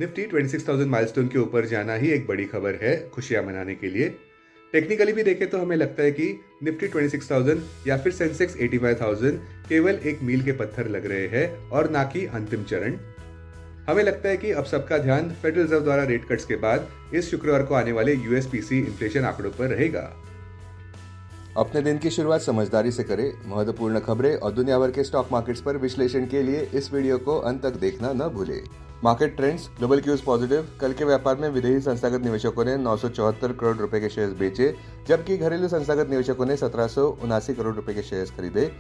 Nifty 26,000 milestone के ऊपर जाना ही एक बड़ी खबर है खुशियां मनाने के लिए। टेक्निकली भी देखें तो हमें लगता है कि निफ्टी 26,000 या फिर सेंसेक्स 85,000 केवल एक मील के पत्थर लग रहे हैं और ना कि अंतिम चरण। हमें लगता है कि अब सबका ध्यान फेडरल रिजर्व द्वारा रेट कट्स के बाद इस शुक्रवार को आने वाले यूएसपीसी इन्फ्लेशन आंकड़ों पर रहेगा। अपने दिन की शुरुआत समझदारी से करें। महत्वपूर्ण खबरें और दुनिया भर के स्टॉक मार्केट्स पर विश्लेषण के लिए इस वीडियो को अंत तक देखना न भूलें। Market trends, global cues positive. कल के व्यापार में विदेशी संस्थागत निवेशकों ने 974 करोड़ रुपए के शेयर्स बेचे, जबकि घरेलू संस्थागत निवेशकों ने 1779 करोड़ रुपए के शेयर्स खरीदे।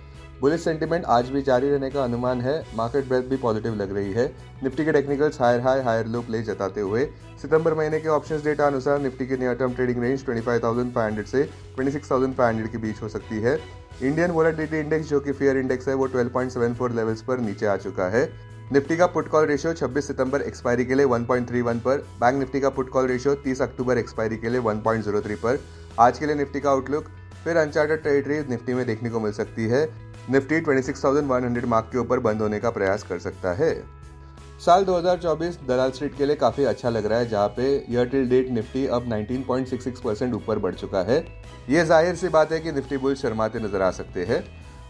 बुलिश सेंटीमेंट आज भी जारी रहने का अनुमान है। मार्केट ब्रेथ भी पॉजिटिव लग रही है। निफ्टी के technicals higher high higher low play जताते हुए सितंबर महीने के ऑप्शंस डेटा अनुसार निफ्टी की नियर टर्म ट्रेडिंग रेंज 25,500 से 26,500 के बीच हो सकती है। इंडियन वोलेटिलिटी इंडेक्स, जो कि फेयर इंडेक्स है, वो 12.74 लेवल्स पर नीचे आ चुका है। निफ्टी का पुट कॉल रेशियो 26 सितंबर एक्सपायरी के लिए 1.31 पर, बैंक निफ्टी का पुट कॉल रेशियो 30 अक्टूबर एक्सपायरी के लिए 1.03 पर। आज के लिए निफ्टी का आउटलुक फिर अनचार्टेड टेरिटरी निफ्टी में देखने को मिल सकती है। निफ्टी 26,100 मार्क के ऊपर बंद होने का प्रयास कर सकता है। साल 2024 दलाल स्ट्रीट के लिए काफी अच्छा लग रहा है, जहां पे ईयर टिल डेट निफ्टी अब 19.66% ऊपर बढ़ चुका है। ये जाहिर सी बात है कि निफ्टी बुल शर्माते नजर आ सकते हैं।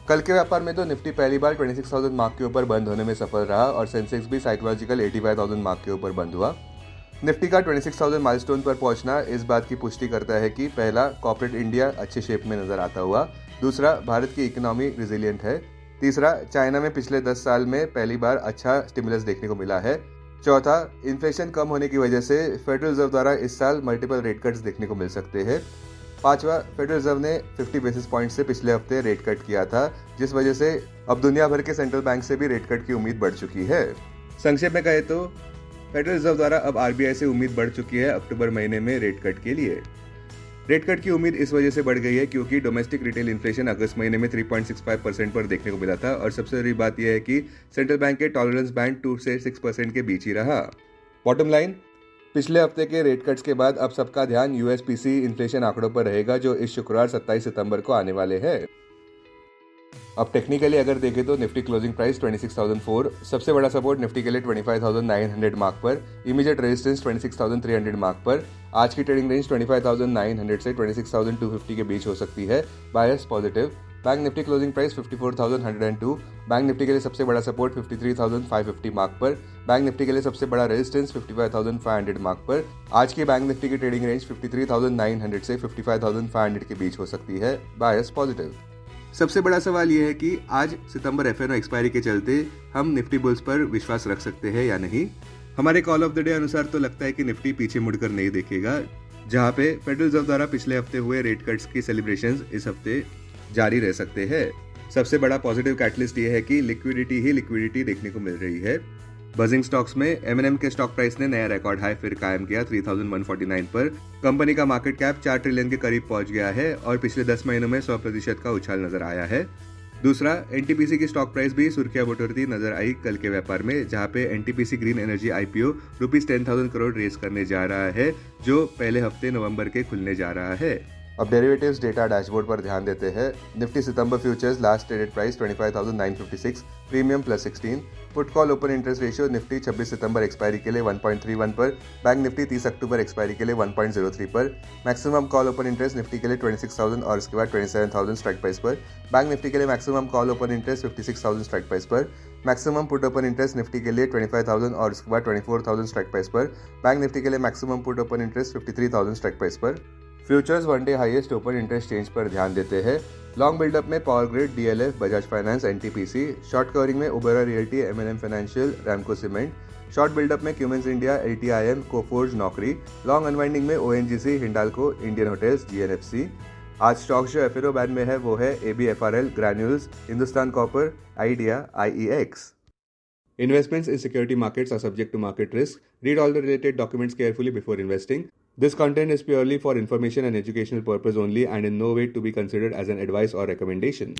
कल के व्यापार में तो निफ्टी पहली बार 26,000 मार्क के ऊपर बंद होने में सफल रहा और सेंसेक्स भी साइकोलॉजिकल 85,000 मार्क के ऊपर बंद हुआ। निफ्टी का 26,000 माइलस्टोन पर पहुंचना इस बात की पुष्टि करता है कि पहला, कॉर्पोरेट इंडिया अच्छे शेप में नजर आता हुआ। दूसरा, भारत की इकोनॉमी रिजिलियंट है। तीसरा, चाइना में पिछले 10 साल में पहली बार अच्छा स्टिमुलस देखने को मिला है। चौथा, इन्फ्लेशन कम होने की वजह से फेडरल रिजर्व द्वारा इस साल मल्टीपल रेट कट्स देखने को मिल सकते हैं। पांचवा, फेडरल रिजर्व ने 50 बेसिस पॉइंट से पिछले हफ्ते रेट कट किया था, जिस वजह से अब दुनिया भर के सेंट्रल बैंक से भी रेट कट की उम्मीद बढ़ चुकी है। संक्षेप में कहे तो फेडरल रिजर्व द्वारा अब आरबीआई से उम्मीद बढ़ चुकी है अक्टूबर महीने में रेट कट के लिए। रेट कट की उम्मीद इस वजह से बढ़ गई है क्योंकि डोमेस्टिक रिटेल इन्फ्लेशन अगस्त महीने में 3.65% पर देखने को मिला था और सबसे बड़ी बात यह है कि सेंट्रल बैंक के टॉलरेंस बैंड 2 से 6% के बीच ही रहा। बॉटम लाइन, पिछले हफ्ते के रेट कट्स के बाद अब सबका ध्यान यूएसपीसी इन्फ्लेशन आंकड़ों पर रहेगा, जो इस शुक्रवार 27 सितंबर को आने वाले हैं। अब टेक्निकली अगर देखें तो निफ्टी क्लोजिंग प्राइस 26,004, सबसे बड़ा सपोर्ट निफ्टी के लिए 25,900 मार्क पर, इमीडिएट रेजिस्टेंस 26,300 मार्क पर। आज की ट्रेडिंग रेंज 25,900 से 26,250 के बीच हो सकती है। Bias positive. Bank Nifty closing price 54,102, bank Nifty के लिए सबसे बड़ा सपोर्ट 53,550 मार्क पर, बैंक निफ्टी के लिए सबसे बड़ा रेजिस्टेंस 55,500 मार्क पर। आज की बैंक निफ्टी की ट्रेडिंग रेंज 53,900 से 55,500 के बीच हो सकती है। Bias positive. सबसे बड़ा सवाल यह है कि आज सितंबर एफएनओ एक्सपायरी के चलते हम निफ्टी बुल्स पर विश्वास रख सकते हैं या नहीं। हमारे कॉल ऑफ द डे अनुसार तो लगता है कि निफ्टी पीछे मुड़कर नहीं देखेगा, जहां पे फेडरल रिजर्व द्वारा पिछले हफ्ते हुए रेट कट्स की सेलिब्रेशंस इस हफ्ते जारी रह सकते हैं। सबसे बड़ा पॉजिटिव कैटलिस्ट ये है कि लिक्विडिटी ही लिक्विडिटी देखने को मिल रही है। बजिंग स्टॉक्स में एमएनएम के स्टॉक प्राइस ने नया रिकॉर्ड हाई फिर कायम किया 3,149 पर। कंपनी का मार्केट कैप 4 ट्रिलियन के करीब पहुंच गया है और पिछले 10 महीनों में 100% का उछाल नजर आया है। दूसरा, एनटीपीसी की स्टॉक प्राइस भी सुर्खियां बटोरती नजर आई कल के व्यापार में, जहां पे NTPC green energy IPO ₹10,000 crore raise करने जा रहा है, जो पहले हफ्ते नवंबर के खुलने जा रहा है। अब डेरिवेटिव्स डेटा डैशबोर्ड पर ध्यान देते हैं। निफ्टी सितंबर futures last traded price 25,956, premium +16। Put call open interest ratio Nifty 26 सितंबर एक्सपायरी के लिए 1.31 पर, बैंक निफ्टी 30 अक्टूबर एक्सपायरी के लिए 1.03 पर। Maximum call open interest Nifty के लिए 26,000 और इसके बाद 27,000 स्ट्राइक प्राइस पर। बैंक निफ्टी के लिए maximum call open interest 56,000 strike price पर। Maximum put open interest Nifty के लिए 25,000 और इसके बाद 24,000 स्ट्राइक प्राइस पर। बैंक निफ्टी के लिए maximum put open interest 53,000 strike price पर। Futures one day highest open interest change पर ध्यान देते हैं। लॉन्ग बिल्डअप में Power Grid, DLF, Bajaj Finance, NTPC. Short covering में Oberoi Realty, MNM Financial, Ramco Cement. Short buildup में Cummins India, LTIM, Coforge, Naukri. Long unwinding में ONGC, Hindalco, Indian Hotels, GNFC. आज stock जो एफएनओ बैंड में है वो है ABFRL, Granules, Hindustan Copper, Idea, IEX. Investments in security markets are subject to market risk. Read all the related documents carefully before investing. This content is purely for information and educational purpose only and in no way to be considered as an advice or recommendation.